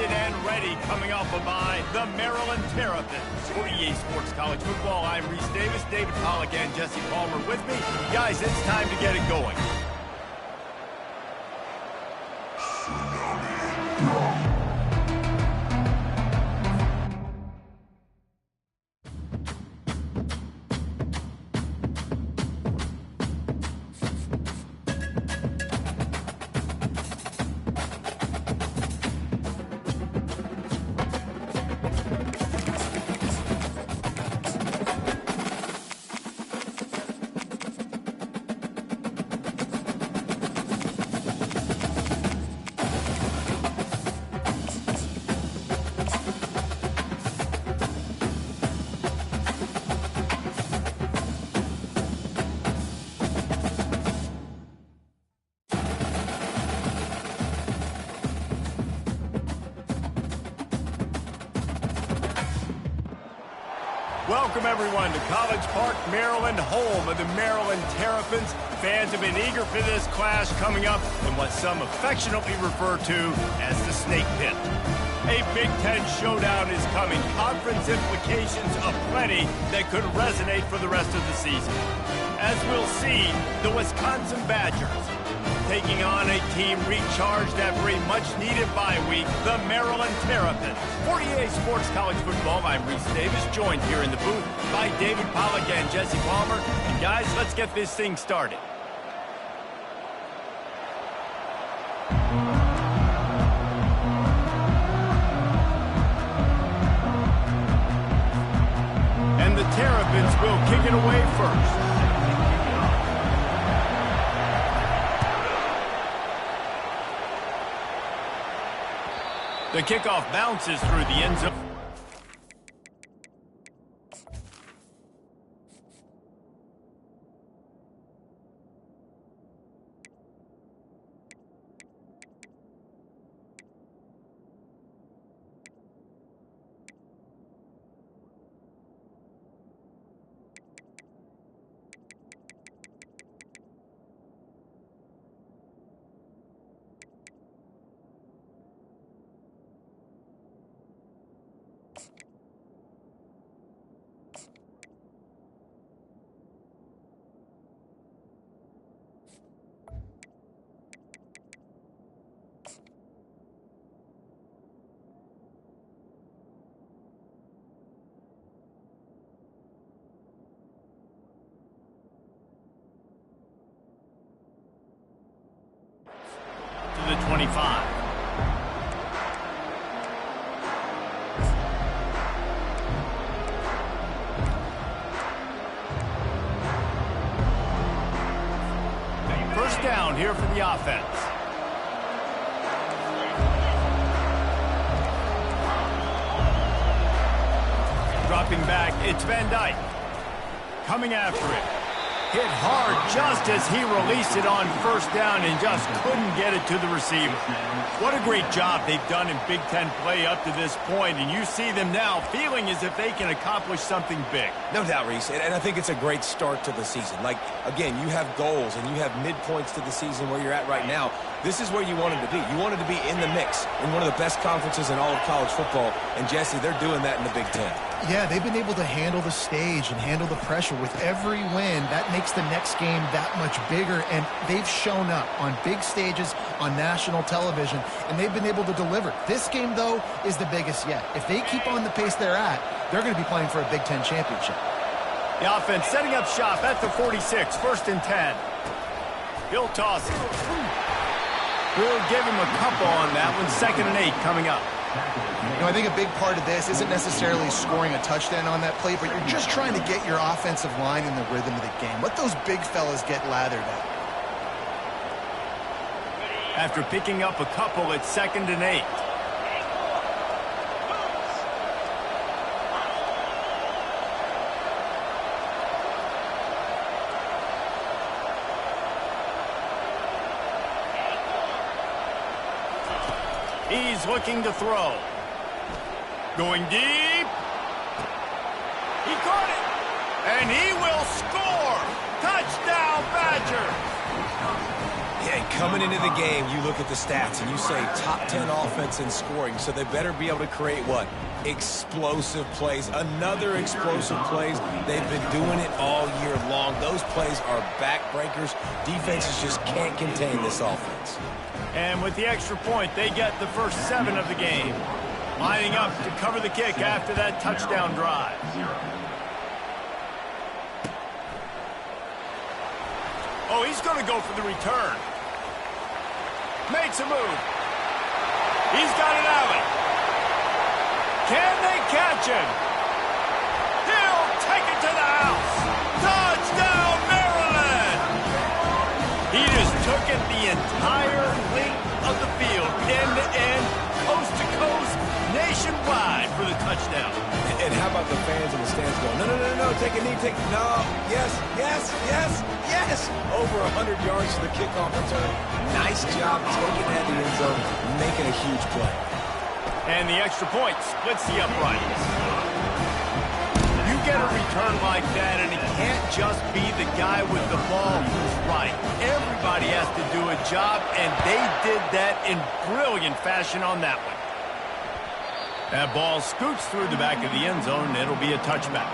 rested and ready coming off a bye, the Maryland Terrapins. For EA Sports College Football, I'm Reese Davis, David Pollack, and Jesse Palmer with me. Guys, it's time to get it going. Welcome, everyone, to College Park, Maryland, home of the Maryland Terrapins. Fans have been eager for this clash coming up in what some affectionately refer to as the Snake Pit. A Big Ten showdown is coming. Conference implications aplenty that could resonate for the rest of the season. As we'll see, the Wisconsin Badgers taking on a team recharged after a much-needed bye week, the Maryland Terrapins. For EA Sports College Football, I'm Reese Davis, joined here in the booth by David Pollack and Jesse Palmer. And guys, let's get this thing started. And the Terrapins will kick it away first. The kickoff bounces through the end zone. The 25. First down here for the offense. Dropping back, it's Van Dyke. Coming after it. Hit hard just as he released it on first down and just couldn't get it to the receiver. What a great job they've done in Big Ten play up to this point, and you see them now feeling as if they can accomplish something big. No doubt, Reese, and I think it's a great start to the season. Like, again, you have goals and you have midpoints to the season where you're at right now. This is where you wanted to be. You wanted to be in the mix in one of the best conferences in all of college football, and Jesse, they're doing that in the Big Ten. Yeah, they've been able to handle the stage and handle the pressure. With every win, that makes the next game that much bigger, and they've shown up on big stages on national television, and they've been able to deliver. This game, though, is the biggest yet. If they keep on the pace they're at, they're going to be playing for a Big Ten championship. The offense setting up shop at the 46, 1st and 10. He'll toss it. We'll give him a couple on that one. 2nd and 8 coming up. You know, I think a big part of this isn't necessarily scoring a touchdown on that play, but you're just trying to get your offensive line in the rhythm of the game. Let those big fellas get lathered up. After picking up a couple, it's 2nd and 8. He's looking to throw. Going deep. He caught it. And he will score. Touchdown, Badgers. Yeah, and coming into the game, you look at the stats and you say top 10 offense in scoring, so they better be able to create what? Explosive plays. Another explosive plays. They've been doing it all year long. Those plays are backbreakers. Defenses just can't contain this offense. And with the extra point, they get the first 7 of the game. Lining up to cover the kick after that touchdown drive. Oh, he's going to go for the return. Makes a move. He's got an alley. Can they catch him? He'll take it to the house. Touchdown, Maryland! He just took it the entire length of the field, end-to-end, coast-to-coast, nationwide for the touchdown. And how about the fans in the stands going, no, no, no, no, take a knee, no, yes, yes, yes, yes. Over 100 yards to the kickoff return. Nice job taking that to the end zone, making a huge play. And the extra point splits the uprights. You get a return like that, and it can't just be the guy with the ball who's right. Everybody has to do a job, and they did that in brilliant fashion on that one. That ball scoots through the back of the end zone, and it'll be a touchback.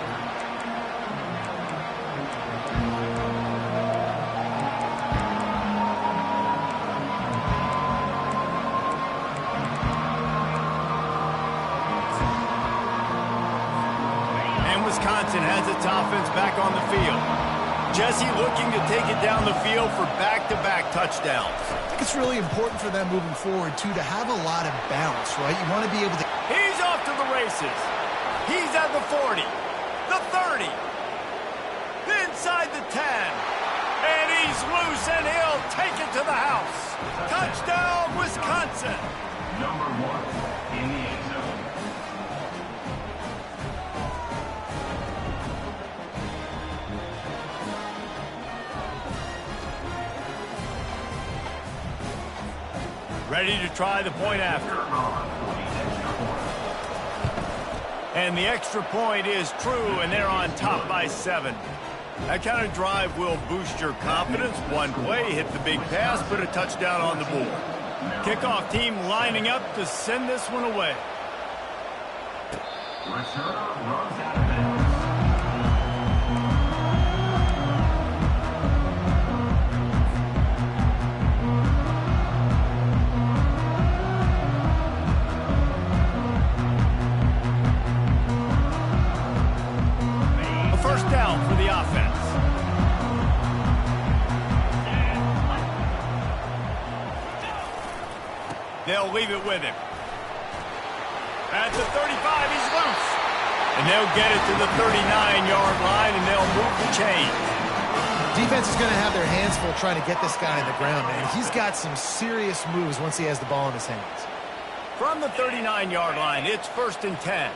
And Wisconsin has its offense back on the field. Jesse looking to take it down the field for back-to-back touchdowns. I think it's really important for them moving forward, too, to have a lot of bounce, right? You want to be able to... He's off to the races. He's at the 40, the 30, inside the 10. And he's loose, and he'll take it to the house. Touchdown, Wisconsin. Number 1 in the end zone. Ready to try the point after. And the extra point is true, and they're on top by 7. That kind of drive will boost your confidence. One play, hit the big pass, put a touchdown on the board. Kickoff team lining up to send this one away. Returner runs out of bounds. First down for the offense. They'll leave it with him. At the 35, he's loose. And they'll get it to the 39-yard line, and they'll move the chains. Defense is going to have their hands full trying to get this guy on the ground, man. He's got some serious moves once he has the ball in his hands. From the 39-yard line, it's 1st and 10.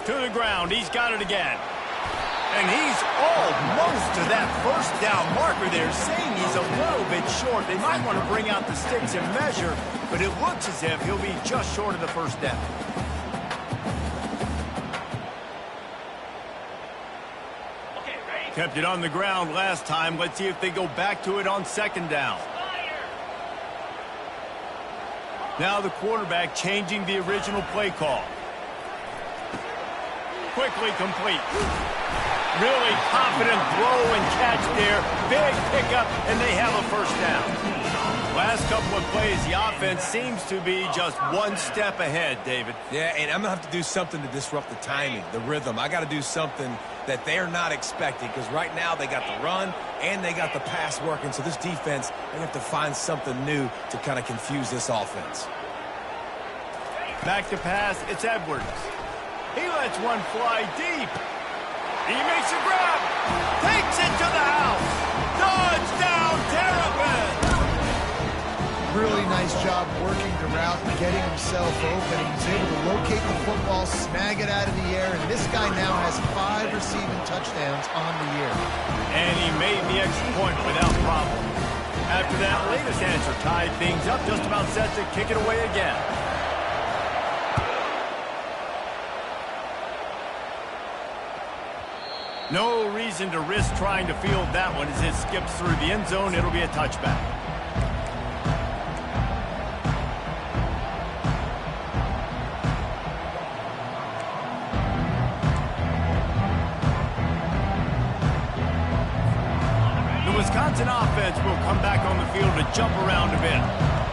To the ground, he's got it again. And he's almost to that first down marker there, saying he's a little bit short. They might want to bring out the sticks and measure, but it looks as if he'll be just short of the first down. Kept it on the ground last time. Let's see if they go back to it on 2nd down. Now the quarterback changing the original play call. Quickly complete. Really confident throw and catch there. Big pickup, and they have a first down. Last couple of plays, the offense seems to be just one step ahead, David. Yeah, and I'm going to have to do something to disrupt the timing, the rhythm. I got to do something that they're not expecting, because right now they got the run and they got the pass working. So this defense, they have to find something new to kind of confuse this offense. Back to pass, it's Edwards. He lets one fly deep. He makes a grab. Takes it to the house. Touchdown, Terrapins! Really nice job working the route and getting himself open. He was able to locate the football, snag it out of the air, and this guy now has 5 receiving touchdowns on the year. And he made the extra point without problem. After that latest answer tied things up, just about set to kick it away again. No reason to risk trying to field that one as it skips through the end zone. It'll be a touchback. The Wisconsin offense will come back on the field to jump around a bit.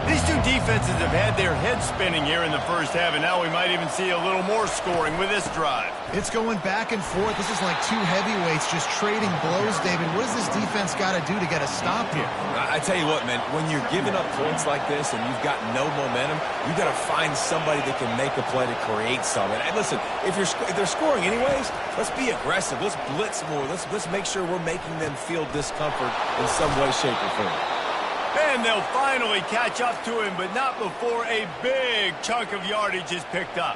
These two defenses have had their heads spinning here in the first half, and now we might even see a little more scoring with this drive. It's going back and forth. This is like two heavyweights just trading blows, David. What does this defense got to do to get a stop here? I tell you what, man, when you're giving up points like this and you've got no momentum, you got to find somebody that can make a play to create something. And listen, if they're scoring anyways, let's be aggressive. Let's blitz more. Let's make sure we're making them feel discomfort in some way, shape, or form. And they'll finally catch up to him, but not before a big chunk of yardage is picked up.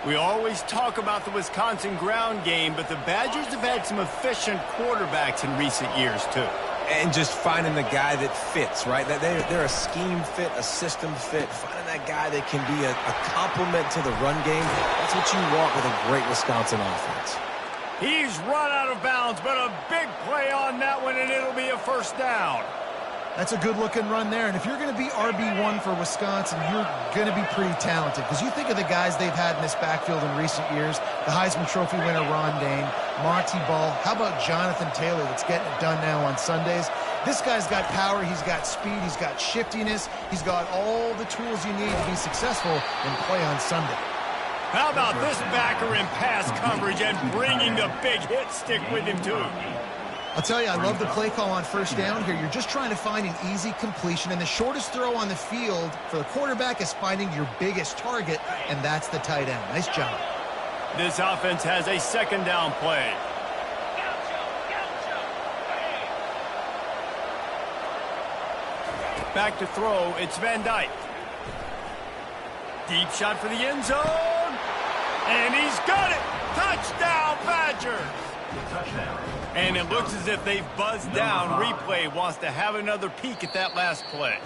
We always talk about the Wisconsin ground game, but the Badgers have had some efficient quarterbacks in recent years, too. And just finding the guy that fits, right? They're a scheme fit, a system fit. Finding that guy that can be a complement to the run game. That's what you want with a great Wisconsin offense. He's run out of bounds, but a big play on that one, and it'll be a first down. That's a good-looking run there. And if you're going to be RB1 for Wisconsin, you're going to be pretty talented. Because you think of the guys they've had in this backfield in recent years, the Heisman Trophy winner Ron Dane, Monty Ball. How about Jonathan Taylor that's getting it done now on Sundays? This guy's got power. He's got speed. He's got shiftiness. He's got all the tools you need to be successful and play on Sunday. How about this backer in pass coverage and bringing the big hit stick with him, too? I'll tell you, I love the play call on first down here. You're just trying to find an easy completion, and the shortest throw on the field for the quarterback is finding your biggest target, and that's the tight end. Nice job. This offense has a second down play. Back to throw, it's Van Dyke. Deep shot for the end zone, and he's got it! Touchdown, Badgers! Touchdown. And it looks as if they've buzzed down. Replay wants to have another peek at that last play.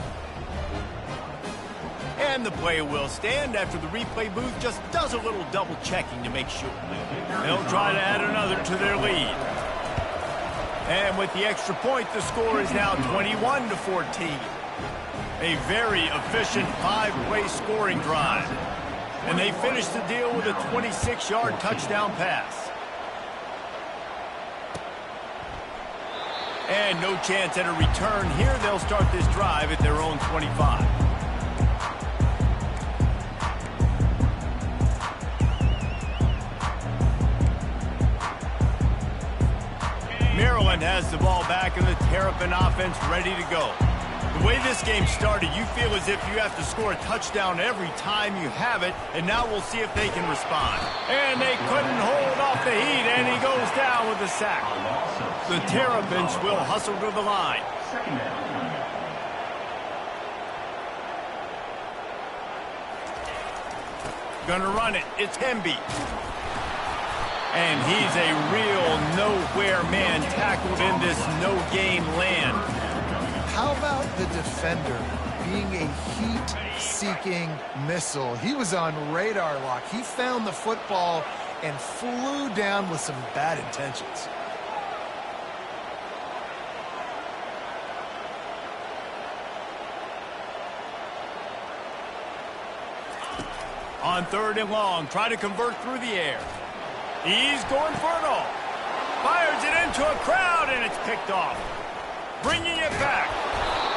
And the play will stand after the replay booth just does a little double checking to make sure. They'll try to add another to their lead. And with the extra point, the score is now 21-14. A very efficient five-play scoring drive. And they finish the deal with a 26-yard touchdown pass. And no chance at a return here. They'll start this drive at their own 25. Maryland has the ball back and the Terrapin offense ready to go. The way this game started, you feel as if you have to score a touchdown every time you have it, and now we'll see if they can respond. And they couldn't hold off the heat, and he goes down with a sack. The Terrapins will hustle to the line. Second down. Gonna run it. It's Hemby. And he's a real nowhere man tackled in this no-gain land. How about the defender being a heat-seeking missile? He was on radar lock. He found the football and flew down with some bad intentions. On third and long, try to convert through the air. He's going for it all. Fires it into a crowd, and it's picked off. Bringing it back.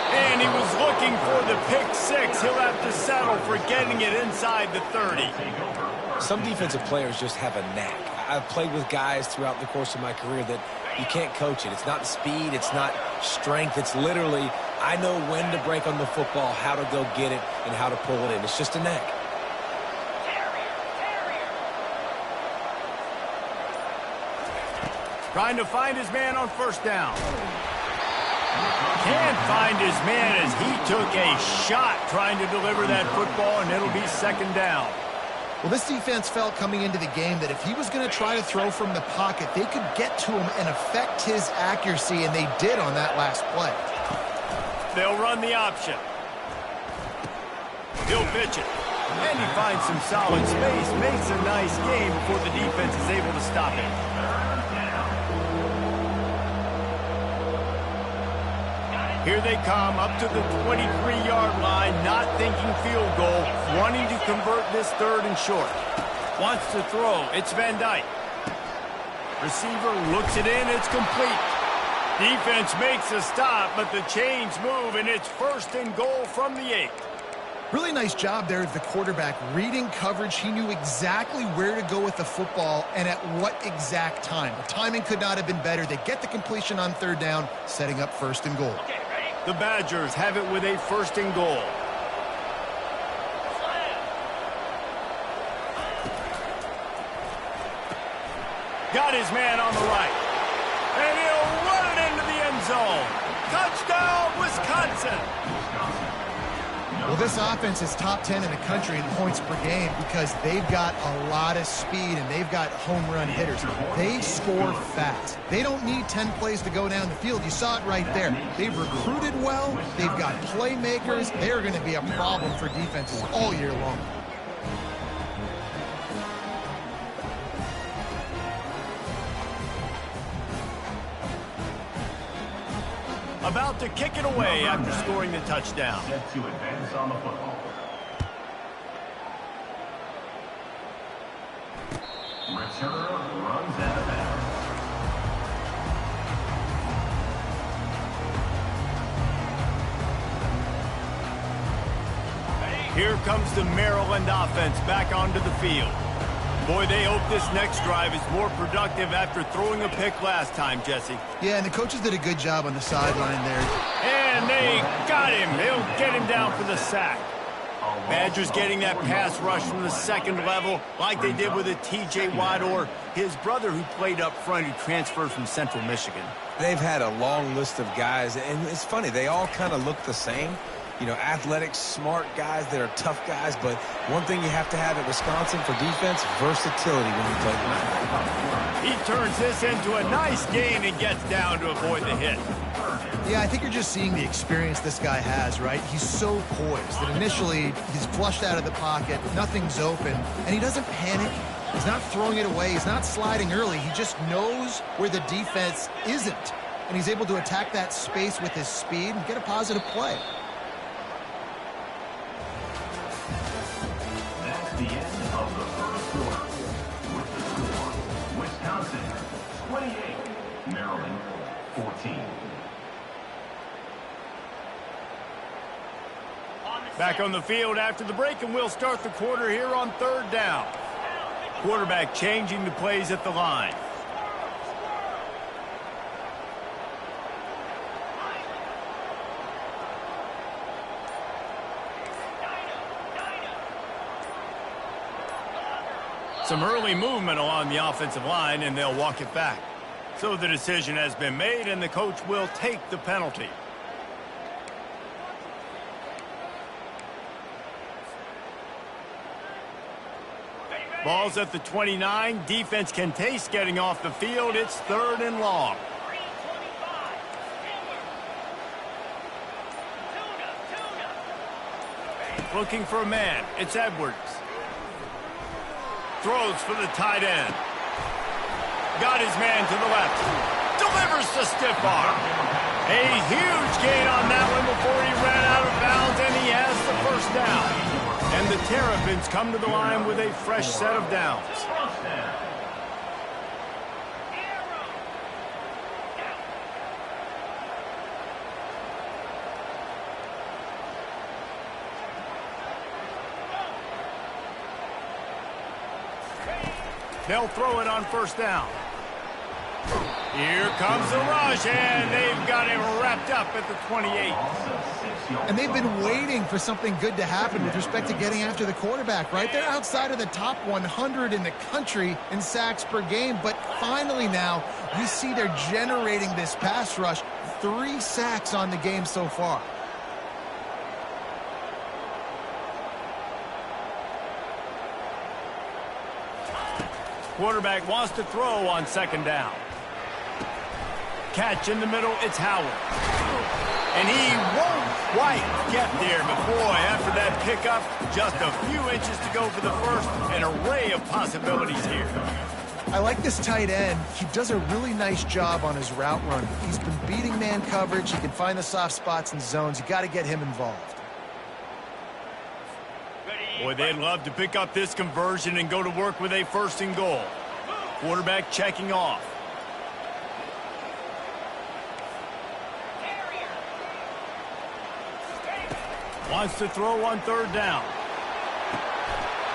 And he was looking for the pick six. He'll have to settle for getting it inside the 30. Some defensive players just have a knack. I've played with guys throughout the course of my career that you can't coach it. It's not speed. It's not strength. It's literally, I know when to break on the football, how to go get it, and how to pull it in. It's just a knack. Trying to find his man on first down. Can't find his man as he took a shot trying to deliver that football, and it'll be second down. Well, this defense felt coming into the game that if he was going to try to throw from the pocket, they could get to him and affect his accuracy, and they did on that last play. They'll run the option. He'll pitch it. And he finds some solid space, makes a nice game before the defense is able to stop him. Here they come up to the 23-yard line, not thinking field goal, wanting to convert this third and short. Wants to throw. It's Van Dyke. Receiver looks it in. It's complete. Defense makes a stop, but the chains move, and it's first and goal from the 8. Really nice job there of the quarterback. Reading coverage, he knew exactly where to go with the football and at what exact time. The timing could not have been better. They get the completion on third down, setting up first and goal. The Badgers have it with a first and goal. Got his man on the right. And he'll run it into the end zone. Touchdown, Wisconsin. Well, this offense is top 10 in the country in points per game because they've got a lot of speed and they've got home run hitters. They score fast. They don't need 10 plays to go down the field. You saw it right there. They've recruited well. They've got playmakers. They're going to be a problem for defenses all year long. About to kick it away after scoring the touchdown. Set to advance on the football. Returner runs out of bounds. Here comes the Maryland offense back onto the field. Boy, they hope this next drive is more productive after throwing a pick last time, Jesse. Yeah, and the coaches did a good job on the sideline there. And they got him. They'll get him down for the sack. Badgers getting that pass rush from the second level like they did with a T.J. Watt or his brother who played up front who transferred from Central Michigan. They've had a long list of guys, and it's funny, they all kind of look the same. You know, athletic, smart guys that are tough guys, but one thing you have to have at Wisconsin for defense, versatility when you play them. He turns this into a nice gain and gets down to avoid the hit. Yeah, I think you're just seeing the experience this guy has, right? He's so poised that initially he's flushed out of the pocket, nothing's open, and he doesn't panic. He's not throwing it away. He's not sliding early. He just knows where the defense isn't, and he's able to attack that space with his speed and get a positive play. That's the end of the first quarter. With the score, Wisconsin 28, Maryland 14. Back on the field after the break, and we'll start the quarter here on third down. Quarterback changing the plays at the line. Some early movement along the offensive line, and they'll walk it back. So the decision has been made, and the coach will take the penalty. Ball's at the 29. Defense can taste getting off the field. It's third and long. Looking for a man. It's Edwards. Throws for the tight end. Got his man to the left. Delivers the stiff arm. A huge gain on that one before he ran out of bounds, and he has the first down. And the Terrapins come to the line with a fresh set of downs. They'll throw it on first down. Here comes the rush, and they've got him wrapped up at the 28. And they've been waiting for something good to happen with respect to getting after the quarterback, right? They're outside of the top 100 in the country in sacks per game, but finally now we see they're generating this pass rush. 3 sacks on the game so far. Quarterback wants to throw on second down. Catch in the middle, it's Howard. And he won't quite get there, but boy, after that pickup, just a few inches to go for the first, an array of possibilities here. I like this tight end. He does a really nice job on his route running. He's been beating man coverage. He can find the soft spots and zones. You got to get him involved. Boy, they'd love to pick up this conversion and go to work with a 1st and goal. Quarterback checking off. Wants to throw on 3rd down.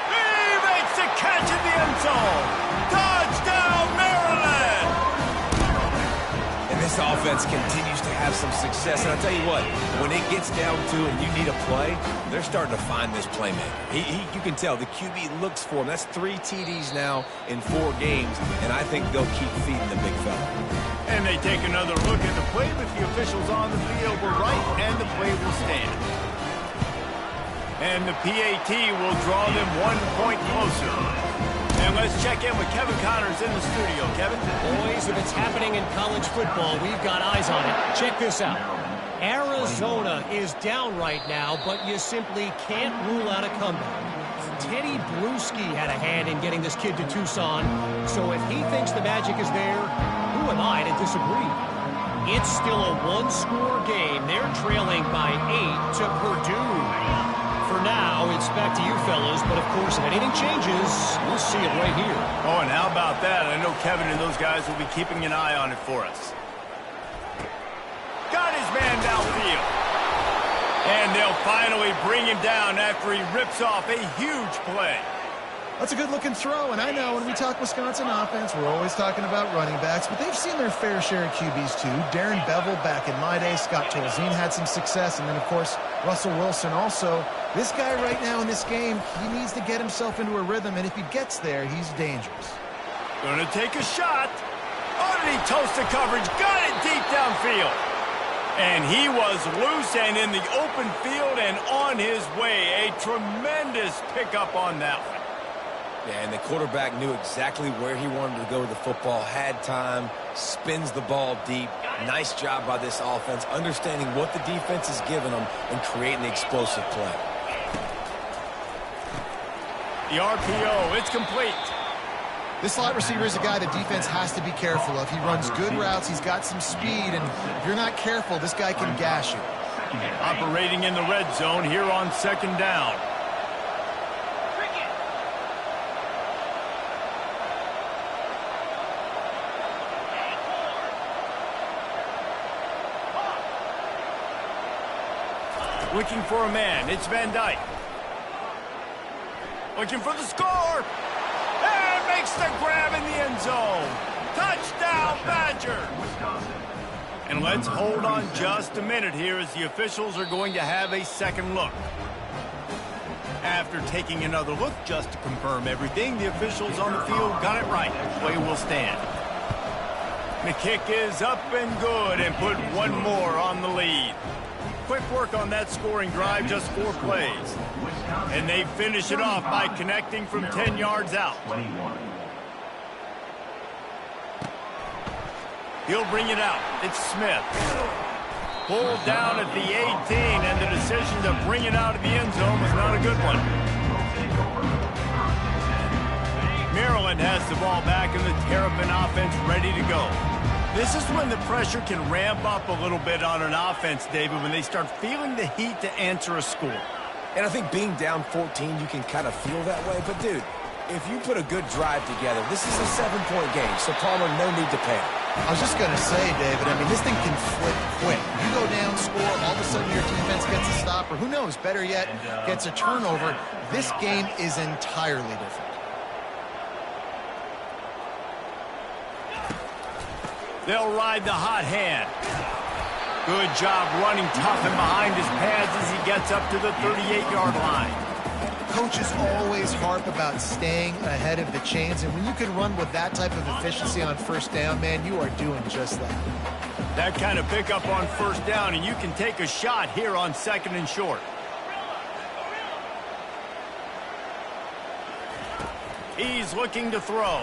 He makes the catch in the end zone. Touchdown, Maryland! And this offense continues to have some success. And I'll tell you what, when it gets down to it and you need a play, they're starting to find this playmaker. You can tell the QB looks for him. That's 3 TDs now in 4 games, and I think they'll keep feeding the big fella. And they take another look at the play, but the officials on the field were right, and the play will stand. And the PAT will draw them 1 point closer. And let's check in with Kevin Connors in the studio. Kevin? Boys, if it's happening in college football, we've got eyes on it. Check this out. Arizona is down right now, but you simply can't rule out a comeback. Teddy Bruschi had a hand in getting this kid to Tucson, so if he thinks the magic is there, who am I to disagree? It's still a 1-score game. They're trailing by 8 to Purdue. For now, it's back to you fellas, but of course, if anything changes, we'll see it right here. Oh, and how about that? I know Kevin and those guys will be keeping an eye on it for us. Got his man downfield. And they'll finally bring him down after he rips off a huge play. That's a good-looking throw, and I know when we talk Wisconsin offense, we're always talking about running backs, but they've seen their fair share of QBs too. Darren Bevel back in my day, Scott Tolzien had some success, and then, of course, Russell Wilson also. This guy right now in this game, he needs to get himself into a rhythm, and if he gets there, he's dangerous. Gonna take a shot. Underneath toasted coverage, got it deep downfield. And he was loose and in the open field and on his way. A tremendous pickup on that one. Yeah, and the quarterback knew exactly where he wanted to go with the football, had time, spins the ball deep. Nice job by this offense, understanding what the defense is giving them and creating the explosive play. The RPO, it's complete. This slot receiver is a guy the defense has to be careful of. He runs good routes, he's got some speed, and if you're not careful, this guy can gash you. Operating in the red zone here on 2nd down. Looking for a man. It's Van Dyke. Looking for the score. And makes the grab in the end zone. Touchdown, Badger. And let's hold on just a minute here as the officials are going to have a second look. After taking another look just to confirm everything, the officials on the field got it right. Play will stand. The kick is up and good and put 1 more on the lead. Quick work on that scoring drive, just 4 plays. And they finish it off by connecting from 10 yards out. He'll bring it out. It's Smith. Pulled down at the 18, and the decision to bring it out of the end zone was not a good one. Maryland has the ball back, and the Terrapin offense ready to go. This is when the pressure can ramp up a little bit on an offense, David, when they start feeling the heat to answer a score. And I think being down 14, you can kind of feel that way. But, dude, if you put a good drive together, this is a 7-point game, so Palmer, no need to panic. I was just going to say, David, I mean, this thing can flip quick. You go down, score, all of a sudden your defense gets a stop, or who knows, better yet, gets a turnover. This game is entirely different. They'll ride the hot hand. Good job running tough and behind his pads as he gets up to the 38-yard line. Coaches always harp about staying ahead of the chains, and when you can run with that type of efficiency on 1st down, man, you are doing just that. That kind of pickup on 1st down, and you can take a shot here on 2nd and short. He's looking to throw.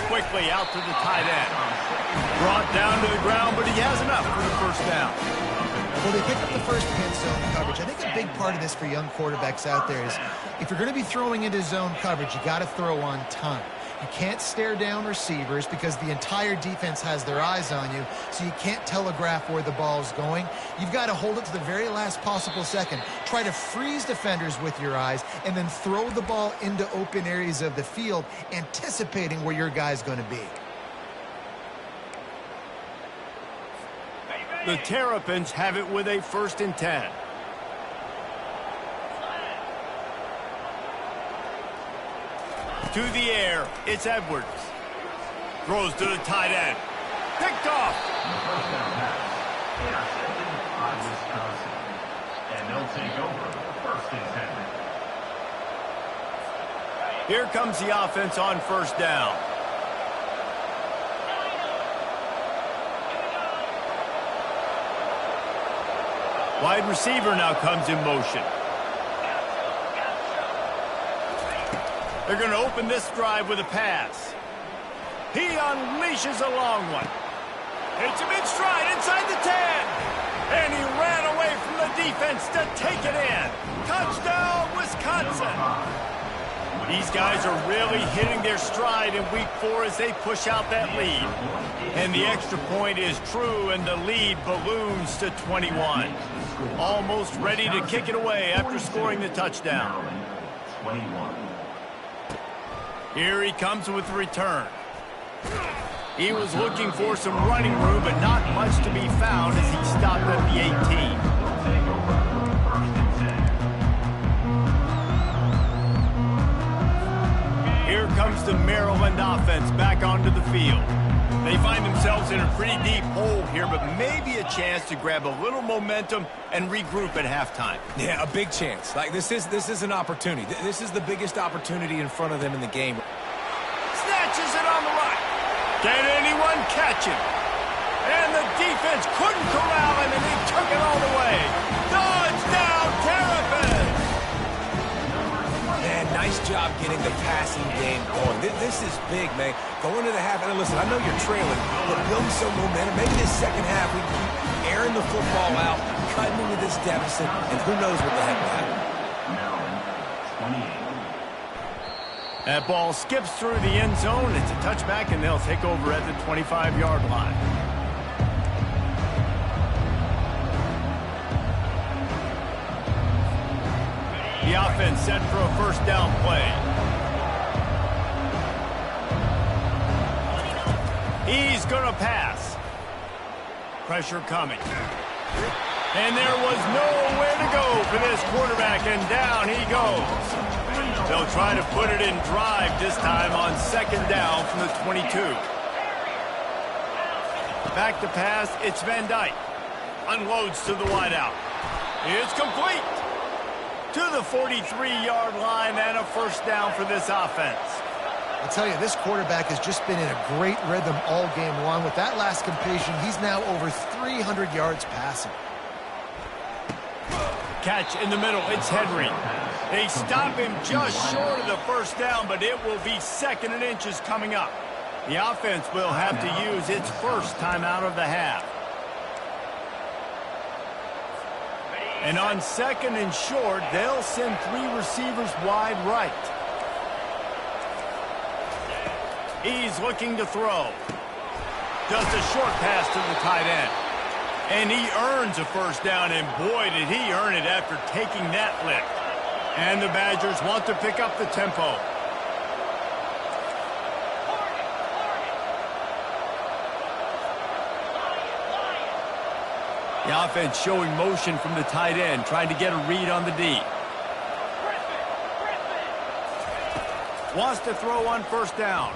Quickly out to the tight end. Brought down to the ground, but he has enough for the 1st down. Well, they picked up the first pin zone coverage. I think a big part of this for young quarterbacks out there is if you're going to be throwing into zone coverage, you got to throw on time. You can't stare down receivers because the entire defense has their eyes on you, so you can't telegraph where the ball's going. You've got to hold it to the very last possible second. Try to freeze defenders with your eyes and then throw the ball into open areas of the field, anticipating where your guy's going to be. The Terrapins have it with a 1st and 10. To the air, it's Edwards. Throws to the tight end. Picked off. The first down pass, intercepted by Wisconsin. And they'll take over 1st and 10. Here comes the offense on 1st down. Wide receiver now comes in motion. They're going to open this drive with a pass. He unleashes a long one. Hits him in stride inside the 10. And he ran away from the defense to take it in. Touchdown, Wisconsin. These guys are really hitting their stride in week 4 as they push out that lead. And the extra point is true, and the lead balloons to 21. Almost ready to kick it away after scoring the touchdown. 21. Here he comes with the return. He was looking for some running room, but not much to be found as he stopped at the 18. Take over 1st and 10. Here comes the Maryland offense back onto the field. They find themselves in a pretty deep hole here, but maybe a chance to grab a little momentum and regroup at halftime. Yeah, a big chance. Like, this is an opportunity. This is the biggest opportunity in front of them in the game. Snatches it on the right. Can anyone catch him? And the defense couldn't corral him, and he took it all the way. Touchdown, Terrapins! Man, nice job getting the passing game going. This is big, man. Going to the half, and listen, I know you're trailing, but building some momentum. Maybe this second half we can keep airing the football out, cutting into this deficit, and who knows what the heck will happen. Maryland, 28. That ball skips through the end zone. It's a touchback, and they'll take over at the 25-yard line. The offense set for a 1st down play. He's going to pass. Pressure coming. And there was nowhere to go for this quarterback, and down he goes. They'll try to put it in drive this time on 2nd down from the 22. Back to pass, it's Van Dyke. Unloads to the wideout. It's complete. To the 43-yard line and a 1st down for this offense. I'll tell you, this quarterback has just been in a great rhythm all game long. With that last completion, he's now over 300 yards passing. Catch in the middle, it's Henry. They stop him just short of the 1st down, but it will be 2nd and inches coming up. The offense will have to use its 1st timeout of the half. And on 2nd and short, they'll send 3 receivers wide right. He's looking to throw. Just a short pass to the tight end. And he earns a 1st down, and boy, did he earn it after taking that lick. And the Badgers want to pick up the tempo. The offense showing motion from the tight end, trying to get a read on the D. Wants to throw on 1st down.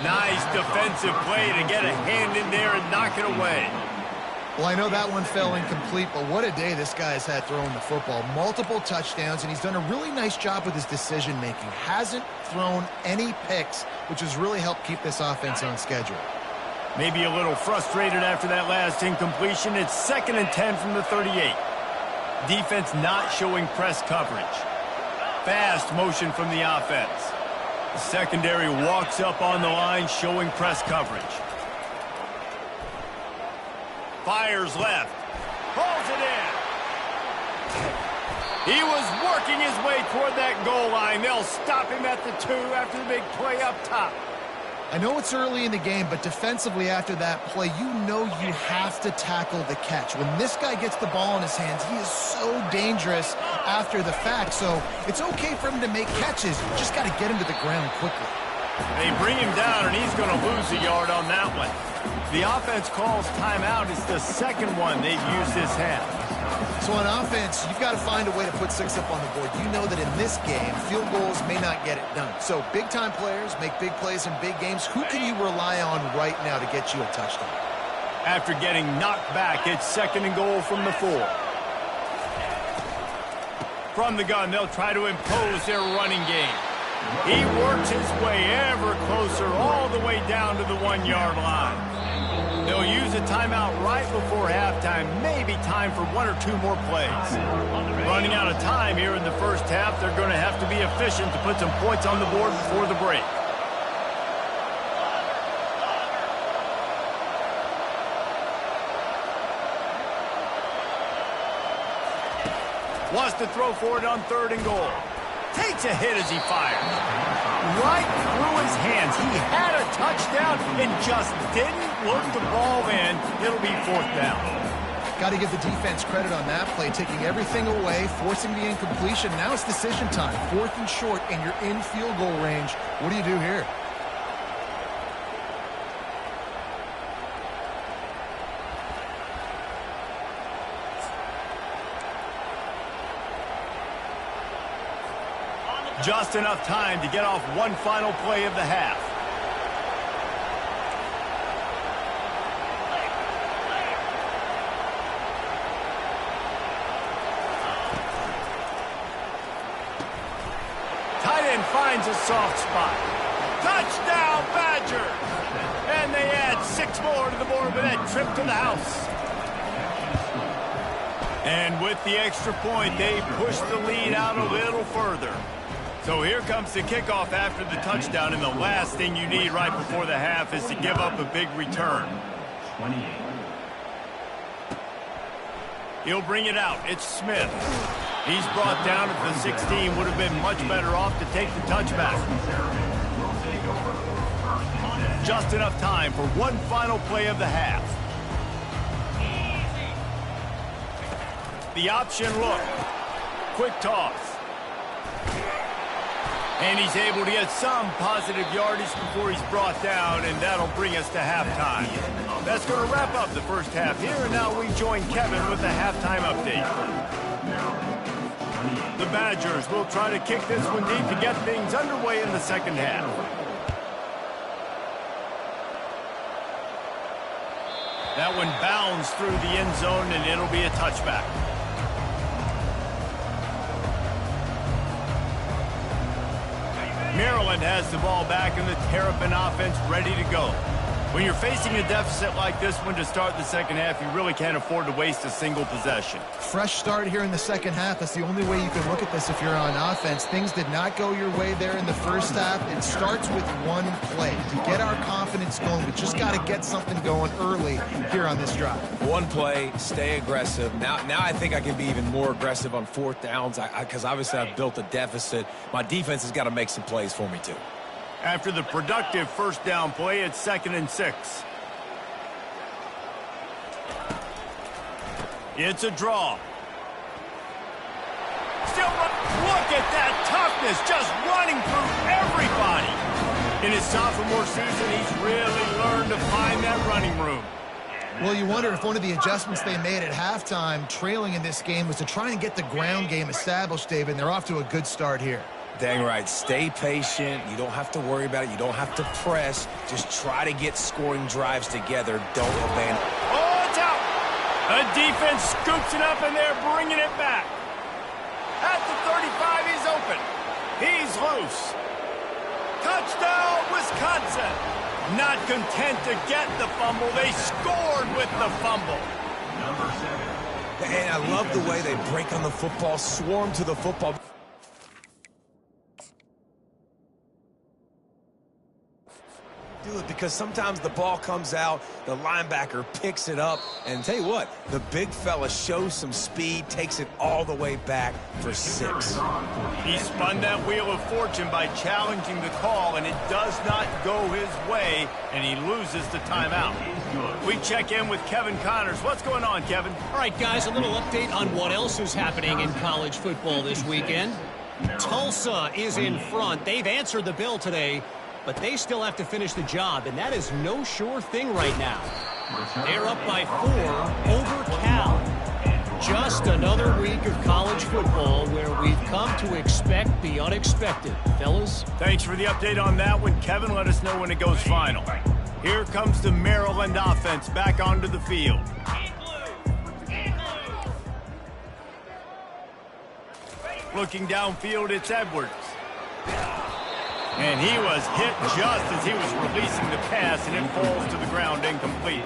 Nice defensive play to get a hand in there and knock it away. Well, I know that one fell incomplete, but what a day this guy's had throwing the football. Multiple touchdowns, and he's done a really nice job with his decision-making. Hasn't thrown any picks, which has really helped keep this offense on schedule. Maybe a little frustrated after that last incompletion. It's 2nd and 10 from the 38. Defense not showing press coverage. Fast motion from the offense. The secondary walks up on the line, showing press coverage. Fires left. Pulls it in. He was working his way toward that goal line. They'll stop him at the 2 after the big play up top. I know it's early in the game, but defensively after that play, you know you have to tackle the catch. When this guy gets the ball in his hands, he is so dangerous after the fact. So it's okay for him to make catches. You just got to get him to the ground quickly. They bring him down, and he's going to lose a yard on that one. The offense calls timeout. It's the second one they've used this half. So on offense, you've got to find a way to put 6 up on the board. You know that in this game, field goals may not get it done. So big-time players make big plays in big games. Who can you rely on right now to get you a touchdown? After getting knocked back, it's 2nd and goal from the 4. From the gun, they'll try to impose their running game. He works his way ever closer all the way down to the 1-yard line. They'll use a timeout right before halftime, maybe time for 1 or 2 more plays. Running out of time here in the first half, they're going to have to be efficient to put some points on the board before the break. Wants to throw for it on 3rd and goal. Takes a hit as he fires. Right through his hands. He had a touchdown and just didn't look the ball in. It'll be 4th down. Got to give the defense credit on that play, taking everything away, forcing the incompletion. Now it's decision time. 4th and short, and you're in field goal range. What do you do here? Just enough time to get off one final play of the half. Tight end finds a soft spot. Touchdown, Badgers! And they add 6 more to the board with that trip to the house. And with the extra point, they push the lead out a little further. So here comes the kickoff after the touchdown, and the last thing you need right before the half is to give up a big return. 28. He'll bring it out. It's Smith. He's brought down at the 16. Would have been much better off to take the touchback. Just enough time for one final play of the half. The option look. Quick toss. And he's able to get some positive yardage before he's brought down, and that'll bring us to halftime. That's going to wrap up the first half here, and now we join Kevin with the halftime update. The Badgers will try to kick this one deep to get things underway in the second half. That one bounds through the end zone, and it'll be a touchback. Maryland has the ball back and the Terrapin offense ready to go. When you're facing a deficit like this one to start the second half, you really can't afford to waste a single possession. Fresh start here in the second half. That's the only way you can look at this if you're on offense. Things did not go your way there in the first half. It starts with one play. To get our confidence going, we just got to get something going early here on this drive. One play, stay aggressive. Now I think I can be even more aggressive on 4th downs because obviously I've built a deficit. My defense has got to make some plays for me too. After the productive first down play, it's 2nd and 6. It's a draw. Still, look at that toughness, just running through everybody. In his sophomore season, he's really learned to find that running room. Well, you wonder if one of the adjustments they made at halftime, trailing in this game, was to try and get the ground game established, David, and they're off to a good start here. Dang right. Stay patient. You don't have to worry about it. You don't have to press. Just try to get scoring drives together. Don't abandon. Oh, it's out. The defense scoops it up, and they're bringing it back. At the 35, he's open. He's loose. Touchdown, Wisconsin. Not content to get the fumble. They scored with the fumble. Number 7. And I love the way they break on the football, swarm to the football. Do it because sometimes the ball comes out, the linebacker picks it up, and tell you what, the big fella shows some speed, takes it all the way back for 6. He spun that wheel of fortune by challenging the call, and it does not go his way, and he loses the timeout. We check in with Kevin Connors. What's going on, Kevin? All right, guys, a little update on what else is happening in college football this weekend. Tulsa is in front. They've answered the bell today, but they still have to finish the job, and that is no sure thing right now. They're up by 4 over Cal. Just another week of college football where we've come to expect the unexpected. Fellas? Thanks for the update on that one, Kevin. Let us know when it goes final. Here comes the Maryland offense back onto the field. Looking downfield, it's Edwards. And he was hit just as he was releasing the pass, and it falls to the ground incomplete.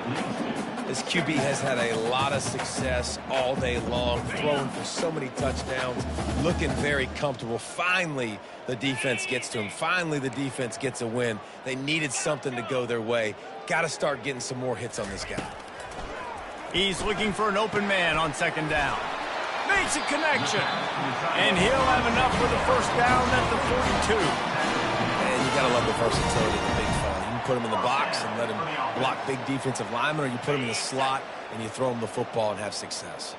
This QB has had a lot of success all day long, throwing for so many touchdowns, looking very comfortable. Finally, the defense gets to him. Finally, the defense gets a win. They needed something to go their way. Got to start getting some more hits on this guy. He's looking for an open man on second down. Makes a connection. And he'll have enough for the first down at the 42. And you got to love the versatility of the big fella. You can put him in the box and let him block big defensive linemen, or you put him in the slot and you throw him the football and have success.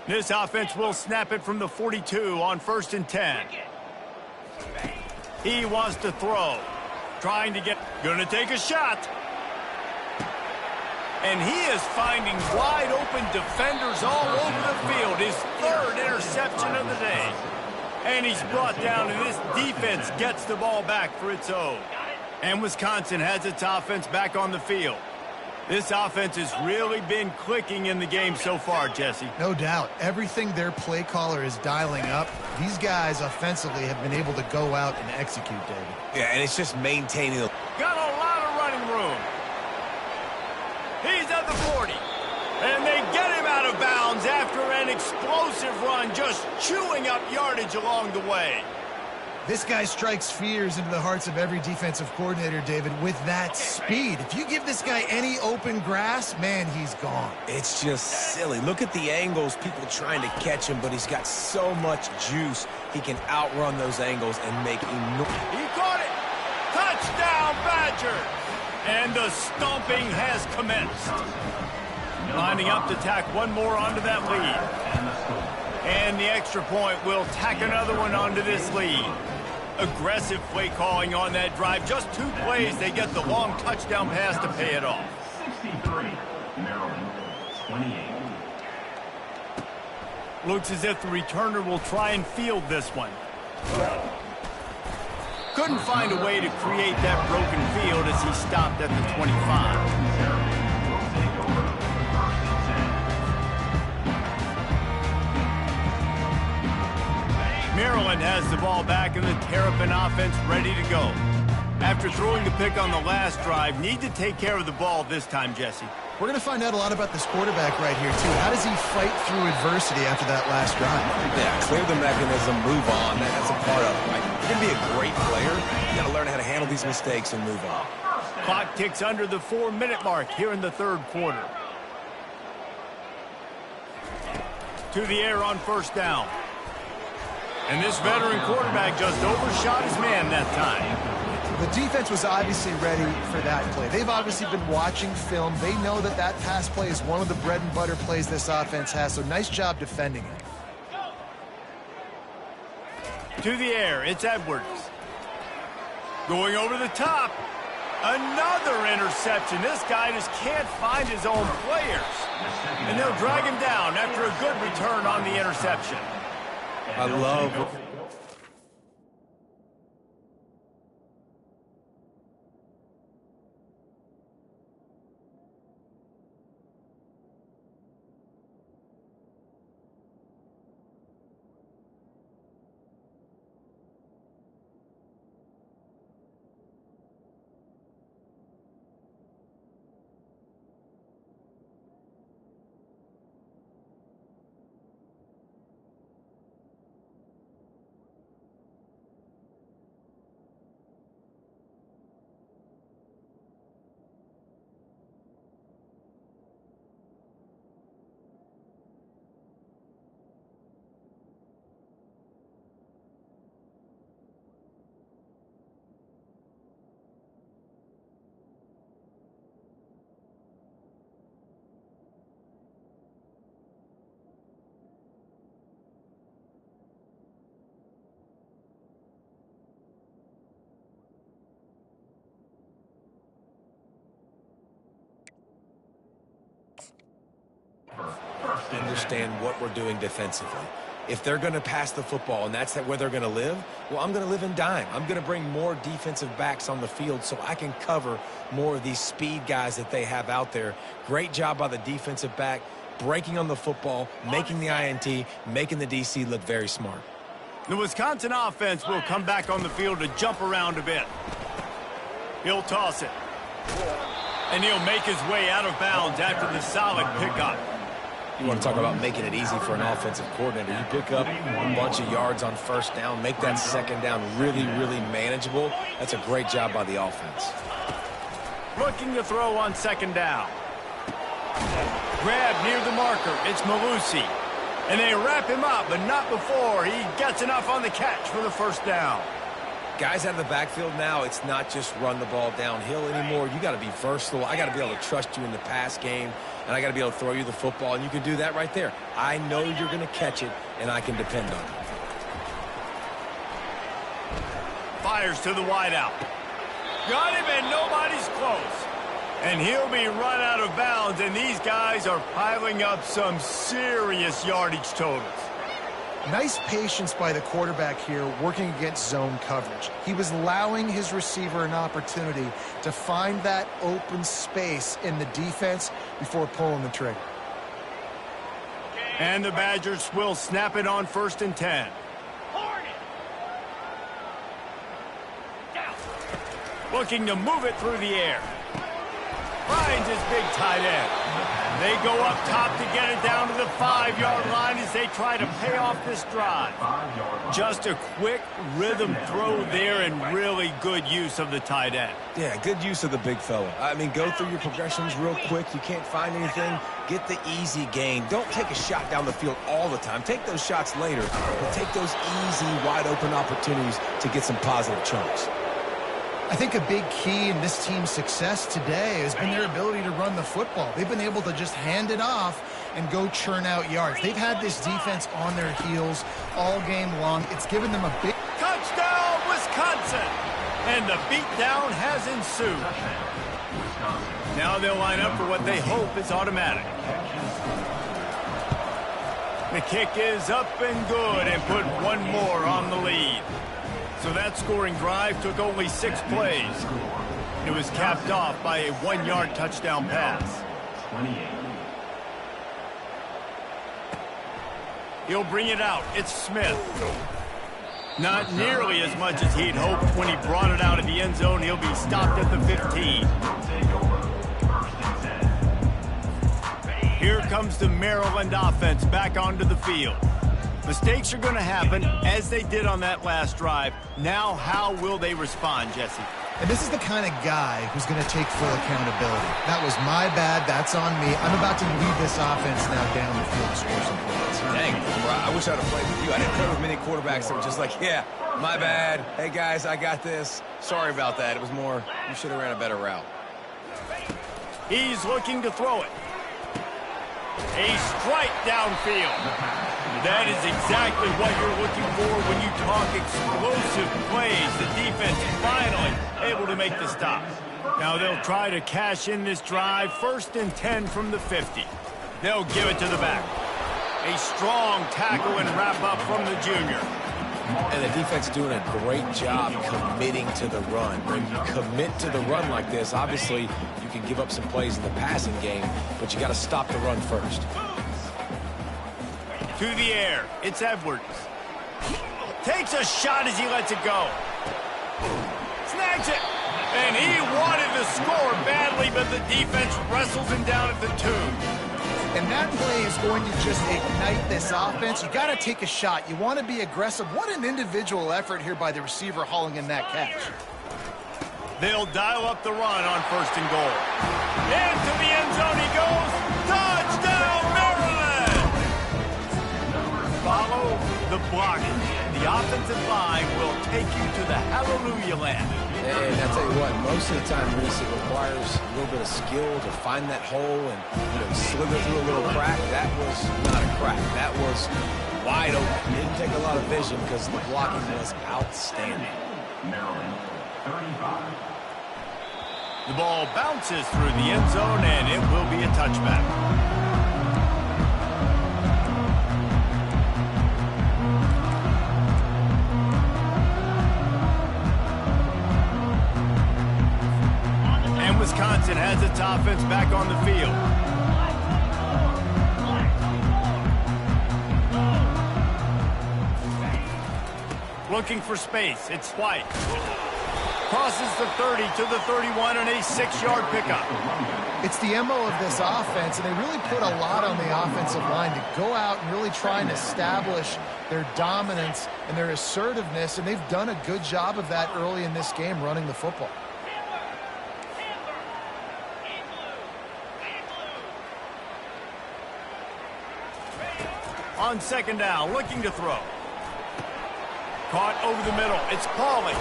This offense will snap it from the 42 on 1st and 10. He wants to throw. Gonna take a shot. And he is finding wide open defenders all over the field. His 3rd interception of the day. And he's brought down, and this defense gets the ball back for its own. And Wisconsin has its offense back on the field. This offense has really been clicking in the game so far, Jesse. No doubt. Everything their play caller is dialing up, these guys offensively have been able to go out and execute, David. Yeah, and it's just maintaining the... Got a lot of running room. He's at the 40. And they get him out of bounds after an explosive run, just chewing up yardage along the way. This guy strikes fears into the hearts of every defensive coordinator, David, with that speed. If you give this guy any open grass, man, he's gone. It's just silly. Look at the angles, people trying to catch him, but he's got so much juice. He can outrun those angles and make enormous... He caught it! Touchdown, Badgers! And the stomping has commenced. Lining up to tack one more onto that lead. And the extra point will tack another one onto this lead. Aggressive play calling on that drive. Just 2 plays, they get the long touchdown pass to pay it off. 63, Maryland, 28. Looks as if the returner will try and field this one. Couldn't find a way to create that broken field as he stopped at the 25. Maryland has the ball back and the Terrapin offense ready to go. After throwing the pick on the last drive, need to take care of the ball this time, Jesse. We're going to find out a lot about this quarterback right here, too. How does he fight through adversity after that last drive? Yeah, clear the mechanism, move on. That's a part of it, right? You're going to be a great player. You got to learn how to handle these mistakes and move on. Clock ticks under the 4-minute mark here in the 3rd quarter. To the air on 1st down. And this veteran quarterback just overshot his man that time. The defense was obviously ready for that play. They've obviously been watching film. They know that that pass play is one of the bread and butter plays this offense has, so nice job defending it. To the air, it's Edwards. Going over the top. Another interception. This guy just can't find his own players. And they'll drag him down after a good return on the interception. I love... understand what we're doing defensively. If they're going to pass the football and that's where they're going to live, well, I'm going to live in dime. I'm going to bring more defensive backs on the field so I can cover more of these speed guys that they have out there. Great job by the defensive back, breaking on the football, making the INT, making the DC look very smart. The Wisconsin offense will come back on the field to jump around a bit. He'll toss it. And he'll make his way out of bounds after the solid pickup. You want to talk about making it easy for an offensive coordinator. You pick up a bunch of yards on first down, make that second down really, really manageable. That's a great job by the offense. Looking to throw on second down. Grab near the marker. It's Malusi. And they wrap him up, but not before he gets enough on the catch for the first down. Guys out of the backfield now, it's not just run the ball downhill anymore. You got to be versatile. I got to be able to trust you in the pass game, and I got to be able to throw you the football, and you can do that right there. I know you're going to catch it, and I can depend on it. Fires to the wideout. Got him, and nobody's close. And he'll be run out of bounds, and these guys are piling up some serious yardage totals. Nice patience by the quarterback here working against zone coverage. He was allowing his receiver an opportunity to find that open space in the defense before pulling the trigger. And the Badgers will snap it on 1st and 10. Looking to move it through the air. Finds his big tight end. They go up top to get it down to the 5-yard line as they try to pay off this drive. Just a quick rhythm throw there and really good use of the tight end. Yeah, good use of the big fella. I mean, go through your progressions real quick. You can't find anything. Get the easy gain. Don't take a shot down the field all the time. Take those shots later, but take those easy, wide-open opportunities to get some positive chunks. I think a big key in this team's success today has been their ability to run the football. They've been able to just hand it off and go churn out yards. They've had this defense on their heels all game long. It's given them a big touchdown, Wisconsin! And the beatdown has ensued. Now they'll line up for what they hope is automatic. The kick is up and good and put one more on the lead. So that scoring drive took only 6 plays. It was capped off by a 1-yard touchdown pass. He'll bring it out. It's Smith. Not nearly as much as he'd hoped when he brought it out of the end zone. He'll be stopped at the 15. Here comes the Maryland offense back onto the field. Mistakes are going to happen, as they did on that last drive. Now, how will they respond, Jesse? And this is the kind of guy who's going to take full accountability. That was my bad. That's on me. I'm about to lead this offense now down the field to score some points. Dang, I wish I'd have played with you. I didn't play with many quarterbacks that were just like, yeah, my bad. Hey, guys, I got this. Sorry about that. It was more, you should have ran a better route. He's looking to throw it. A strike downfield. That is exactly what you're looking for when you talk explosive plays. The defense finally able to make the stop. Now they'll try to cash in this drive. 1st and 10 from the 50. They'll give it to the back. A strong tackle and wrap up from the junior. And the defense doing a great job committing to the run. When you commit to the run like this, obviously you can give up some plays in the passing game, but you got to stop the run first. To the air, it's Edwards. Takes a shot as he lets it go. Snags it. And he wanted to score badly, but the defense wrestles him down at the 2. And that play is going to just ignite this offense. You got to take a shot. You want to be aggressive. What an individual effort here by the receiver hauling in that catch. They'll dial up the run on 1st and goal. Into the end zone he goes. Touchdown, Maryland! Follow the blocking. The offensive line will take you to the hallelujah land. And I tell you what, most of the time, Reese, it requires a little bit of skill to find that hole and slither through a little crack. That was not a crack. That was wide open. Didn't take a lot of vision because the blocking was outstanding. Maryland, 35. The ball bounces through the end zone, and it will be a touchback. timeouts and has its offense back on the field. Looking for space. It's White. Crosses the 30 to the 31 and a 6-yard pickup. It's the MO of this offense, and they really put a lot on the offensive line to go out and really try and establish their dominance and their assertiveness, and they've done a good job of that early in this game running the football. On second down, looking to throw. Caught over the middle. It's Pauly.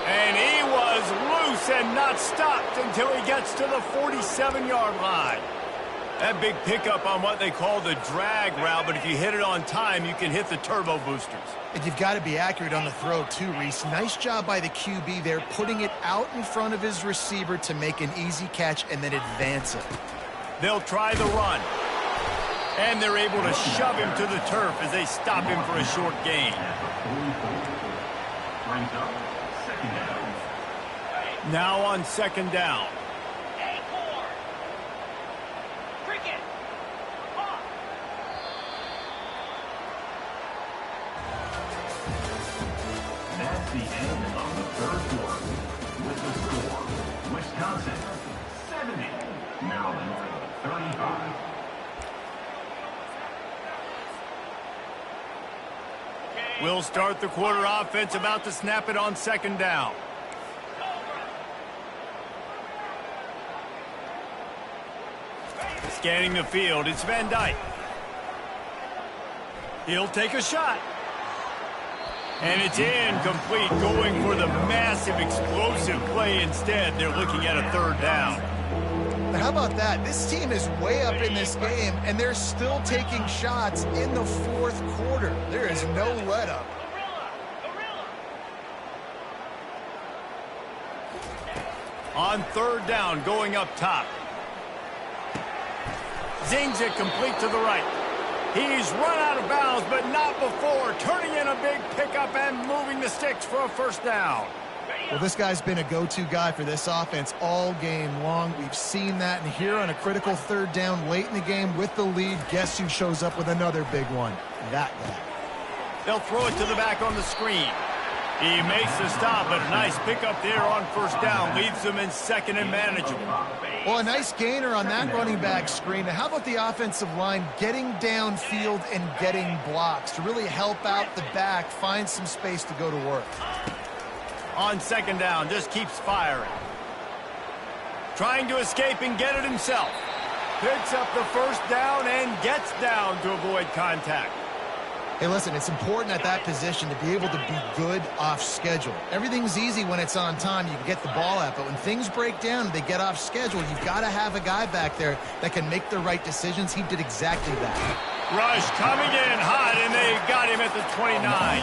And he was loose and not stopped until he gets to the 47-yard line. That big pickup on what they call the drag route, but if you hit it on time, you can hit the turbo boosters. And you've got to be accurate on the throw, too, Reese. Nice job by the QB there, putting it out in front of his receiver to make an easy catch and then advance it. They'll try the run. And they're able to shove him to the turf as they stop him for a short gain. Now on second down. That's the end of the third quarter. With the score, Wisconsin 70, Maryland 35. We'll start the quarter offense, about to snap it on second down. Scanning the field, it's Van Dyke. He'll take a shot. And it's incomplete, going for the massive explosive play instead. They're looking at a third down. But how about that? This team is way up in this game, and they're still taking shots in the fourth quarter. There is no let-up. On third down, going up top. Zings it complete to the right. He's run out of bounds, but not before. Turning in a big pickup and moving the sticks for a first down. Well, this guy's been a go-to guy for this offense all game long. We've seen that, and here on a critical third down late in the game with the lead, guess who shows up with another big one? That guy. They'll throw it to the back on the screen. He makes the stop, but a nice pickup there on first down. Leaves them in second and manageable. Well, a nice gainer on that running back screen. Now, how about the offensive line getting downfield and getting blocks to really help out the back, find some space to go to work? On second down, just keeps firing. Trying to escape and get it himself. Picks up the first down and gets down to avoid contact. Hey, listen, it's important at that position to be able to be good off schedule. Everything's easy when it's on time. You can get the ball out, but when things break down and they get off schedule, you've got to have a guy back there that can make the right decisions. He did exactly that. Rush coming in hot, and they got him at the 29.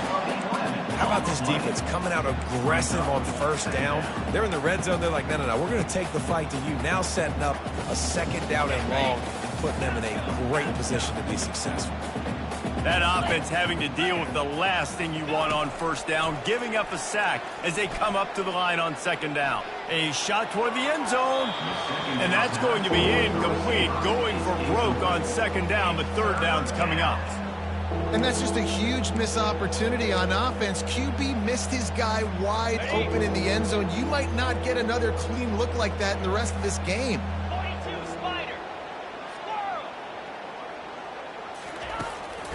How about this defense coming out aggressive on first down? They're in the red zone. They're like, no, we're going to take the fight to you. Now setting up a second down and long and putting them in a great position to be successful. That offense having to deal with the last thing you want on first down, giving up a sack as they come up to the line on second down. A shot toward the end zone, and that's going to be incomplete. Going for broke on second down, but third down's coming up. And that's just a huge missed opportunity on offense. QB missed his guy wide open in the end zone. You might not get another clean look like that in the rest of this game.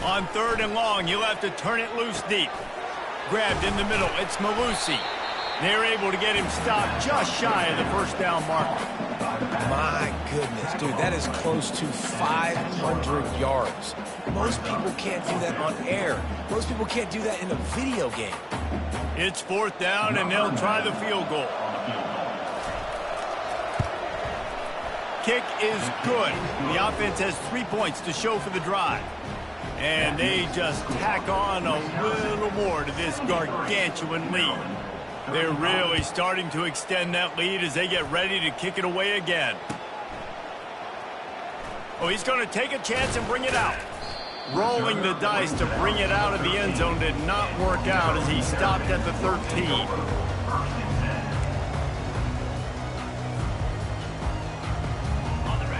On third and long, you'll have to turn it loose deep. Grabbed in the middle, it's Malusi. They're able to get him stopped just shy of the first down marker. My goodness, dude, that is close to 500 yards. Most people can't do that on air. Most people can't do that in a video game. It's fourth down, and they'll try the field goal. Kick is good. The offense has 3 points to show for the drive. And they just tack on a little more to this gargantuan lead. They're really starting to extend that lead as they get ready to kick it away again. Oh, he's going to take a chance and bring it out. Rolling the dice to bring it out of the end zone did not work out as he stopped at the 13.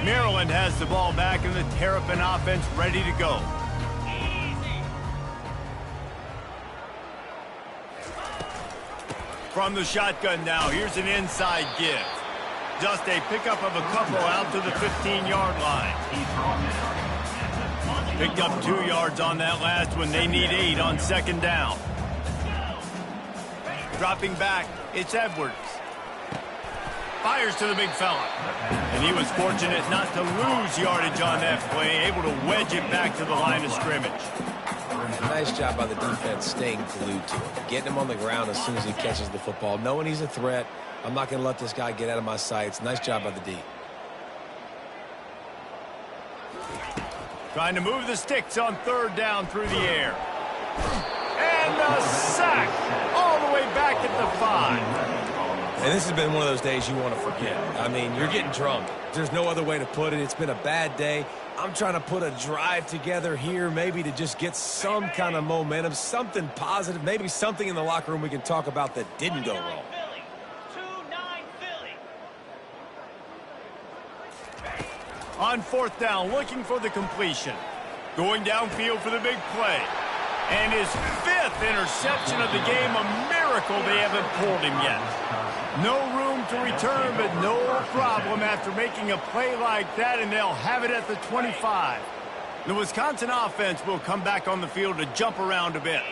Maryland has the ball back and the Terrapin offense ready to go. From the shotgun now, here's an inside give. Just a pickup of a couple out to the 15-yard line. Picked up 2 yards on that last one. They need 8 on second down. Dropping back, it's Edwards. Fires to the big fella. And he was fortunate not to lose yardage on that play, able to wedge it back to the line of scrimmage. Nice job by the defense staying glued to him, getting him on the ground as soon as he catches the football, knowing he's a threat. I'm not going to let this guy get out of my sights. Nice job by the D. Trying to move the sticks on third down through the air. And the sack all the way back at the 5. And this has been one of those days you want to forget. I mean, you're getting drunk. There's no other way to put it. It's been a bad day. I'm trying to put a drive together here, maybe to just get some kind of momentum, something positive, maybe something in the locker room we can talk about that didn't go wrong. On fourth down, looking for the completion. Going downfield for the big play. And his 5th interception of the game, a miracle they haven't pulled him yet. No room to return, but no problem after making a play like that, and they'll have it at the 25. The Wisconsin offense will come back on the field to jump around a bit.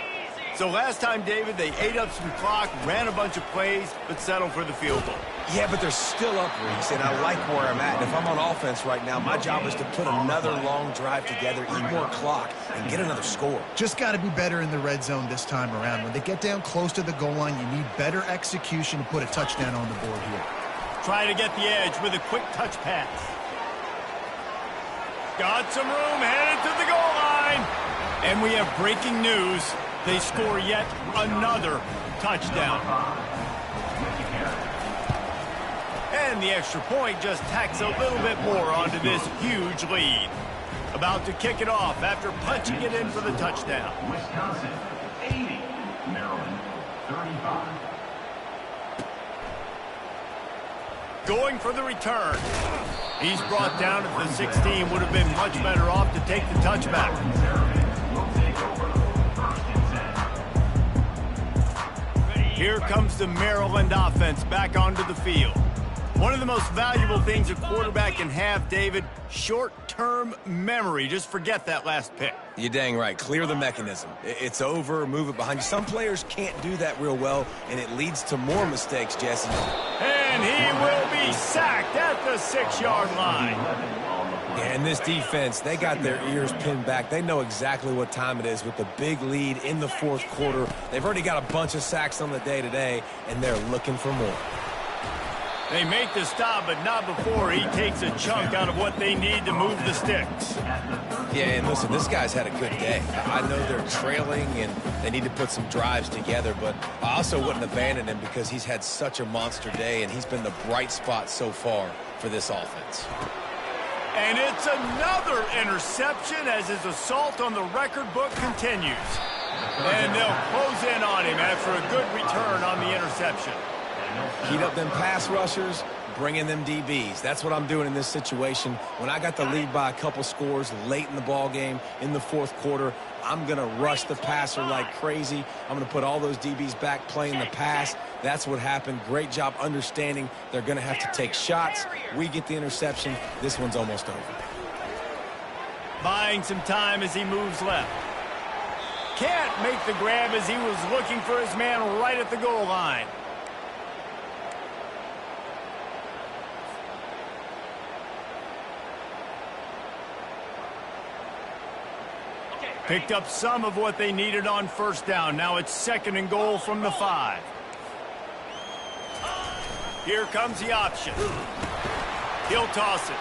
So last time, David, they ate up some clock, ran a bunch of plays, but settled for the field goal. Yeah, but they're still up, Reese, and I like where I'm at. And if I'm on offense right now, my job is to put another long drive together, eat more clock, and get another score. Just got to be better in the red zone this time around. When they get down close to the goal line, you need better execution to put a touchdown on the board here. Trying to get the edge with a quick touch pass. Got some room, headed to the goal line. And we have breaking news. They score yet another touchdown. And the extra point just tacks a little bit more onto this huge lead. About to kick it off after punching it in for the touchdown. Wisconsin, 80. Maryland, 35. Going for the return. He's brought down at the 16. Would have been much better off to take the touchback. Here comes the Maryland offense back onto the field. One of the most valuable things a quarterback can have, David, short-term memory. Just forget that last pick. You're dang right. Clear the mechanism. It's over, move it behind you. Some players can't do that real well, and it leads to more mistakes, Jesse. And he will be sacked at the 6-yard line. And this defense, they got their ears pinned back. They know exactly what time it is with the big lead in the fourth quarter. They've already got a bunch of sacks on the day today, and they're looking for more. They make the stop, but not before he takes a chunk out of what they need to move the sticks. Yeah, and listen, this guy's had a good day. I know they're trailing, and they need to put some drives together, but I also wouldn't abandon him because he's had such a monster day, and he's been the bright spot so far for this offense. And it's another interception as his assault on the record book continues. And they'll close in on him after a good return on the interception. Heat up them pass rushers, bring in them DBs. That's what I'm doing in this situation. When I got the lead by a couple scores late in the ball game in the fourth quarter, I'm going to rush the passer like crazy. I'm going to put all those DBs back playing the pass. That's what happened. Great job understanding they're going to have to take shots. We get the interception. This one's almost over. Buying some time as he moves left. Can't make the grab as he was looking for his man right at the goal line. Picked up some of what they needed on first down. Now it's 2nd and goal from the 5. Here comes the option. He'll toss it.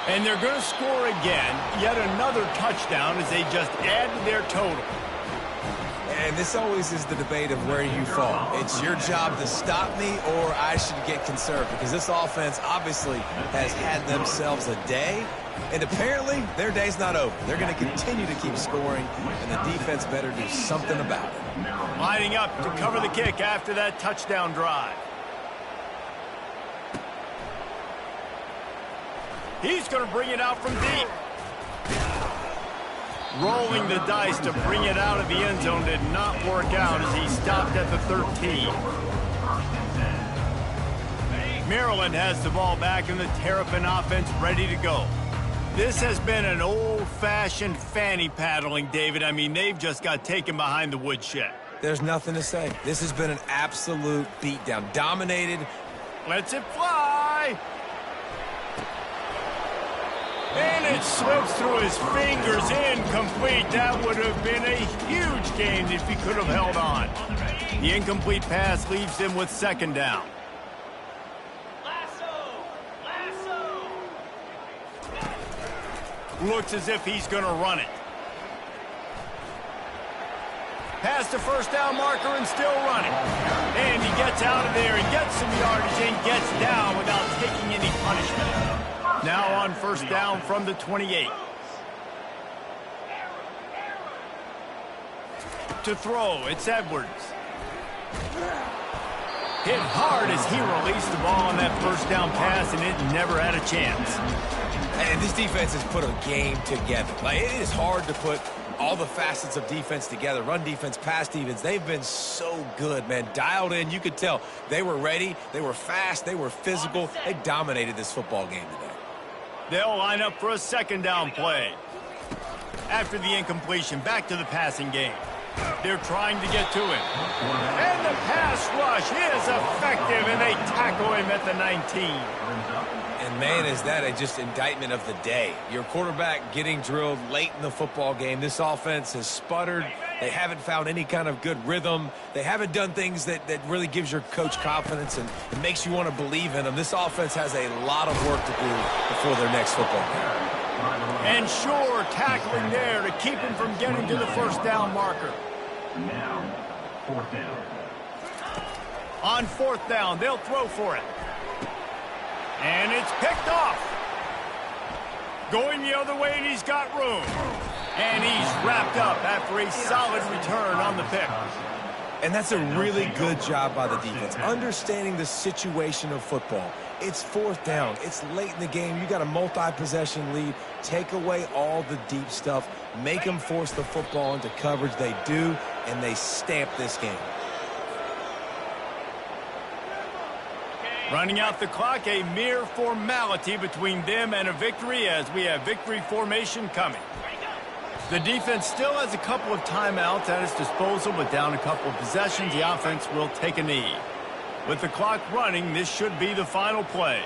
And they're going to score again. Yet another touchdown as they just add to their total. And this always is the debate of where you fall. It's your job to stop me or I should get conserved because this offense obviously has had themselves a day. And apparently, their day's not over. They're going to continue to keep scoring, and the defense better do something about it. Lining up to cover the kick after that touchdown drive. He's going to bring it out from deep. Rolling the dice to bring it out of the end zone did not work out as he stopped at the 13. Maryland has the ball back and the Terrapin offense ready to go. This has been an old-fashioned fanny paddling, David. I mean, they've just got taken behind the woodshed. There's nothing to say. This has been an absolute beatdown. Dominated. Lets it fly. And it slips through his fingers, incomplete. That would have been a huge gain if he could have held on. The incomplete pass leaves him with second down. Looks as if he's going to run it. Past the first down marker and still running. And he gets out of there and gets some yardage and gets down without taking any punishment. Now on first down from the 28. To throw, it's Edwards. Hit hard as he released the ball on that first down pass, and it never had a chance. And this defense has put a game together. Like, it is hard to put all the facets of defense together. Run defense, pass defense. They've been so good, man. Dialed in. You could tell they were ready. They were fast. They were physical. They dominated this football game today. They'll line up for a second down play. After the incompletion, back to the passing game. They're trying to get to him. And the pass rush is effective, and they tackle him at the 19. And, man, is that a just indictment of the day. Your quarterback getting drilled late in the football game. This offense has sputtered. They haven't found any kind of good rhythm. They haven't done things that really gives your coach confidence and makes you want to believe in them. This offense has a lot of work to do before their next football game. And sure, tackling there to keep him from getting to the first down marker. Now, fourth down. On fourth down, they'll throw for it. And it's picked off. Going the other way, and he's got room. And he's wrapped up after a solid return on the pick. And that's a really good job by the defense, understanding the situation of football. It's fourth down. It's late in the game. You got a multi-possession lead. Take away all the deep stuff. Make them force the football into coverage. They do, and they stamp this game. Running out the clock, a mere formality between them and a victory as we have victory formation coming. The defense still has a couple of timeouts at its disposal, but down a couple of possessions, the offense will take a knee. With the clock running, this should be the final play.